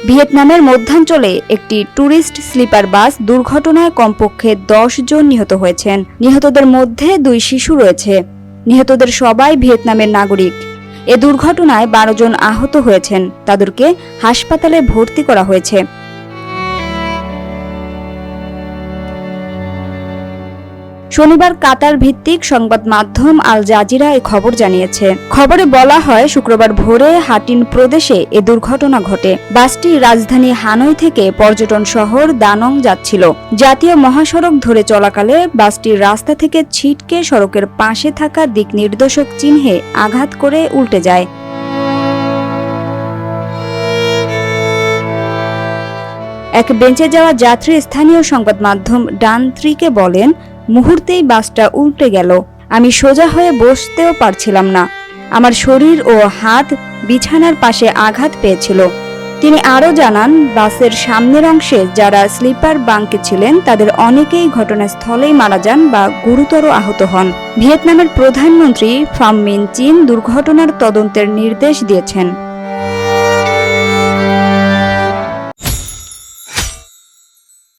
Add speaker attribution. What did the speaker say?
Speaker 1: ভিয়েতনামের মধ্যাঞ্চলে একটি tourist sleeper বাস দুর্ঘটনায় কমপক্ষে 10 জন নিহত হয়েছেন। নিহতদের মধ্যে 2 শিশু রয়েছে। নিহতদের সবাই ভিয়েতনামের নাগরিক। এ দুর্ঘটনায় 12 জন আহত হয়েছেন। তাদেরকে হাসপাতালে ভর্তি করা হয়েছে। শনিবার কাতার ভিত্তিক সংবাদ মাধ্যম আল জাজিরা এই খবর জানিয়েছে। খবরে বলা হয়, শুক্রবার ভোরে হাটিন প্রদেশে এ দুর্ঘটনা ঘটে। বাসটি রাজধানী হানয় থেকে পর্যটন শহর দানং যাচ্ছিল। জাতীয় মহাসড়ক ধরে চলাকালে বাসটি রাস্তা থেকে ছিটকে সড়কের পাশে থাকা দিক নির্দেশক চিহ্নে আঘাত করে উল্টে যায়। এক বেঁচে যাওয়া যাত্রী স্থানীয় সংবাদ মাধ্যম ডান 3-কে বলেন, মুহূর্তেই বাসটা উল্টে গেল। আমি সোজা হয়ে বসতেও পারছিলাম না। আমার শরীর ও হাত বিছানার পাশে আঘাত পেয়েছিল। তিনি আরও জানান, বাসের সামনের অংশে যারা স্লিপার বাঙ্কে ছিলেন তাদের অনেকেই ঘটনাস্থলেই মারা যান বা গুরুতর আহত হন। ভিয়েতনামের প্রধানমন্ত্রী ফাম মিন চিন দুর্ঘটনার তদন্তের নির্দেশ দিয়েছেন।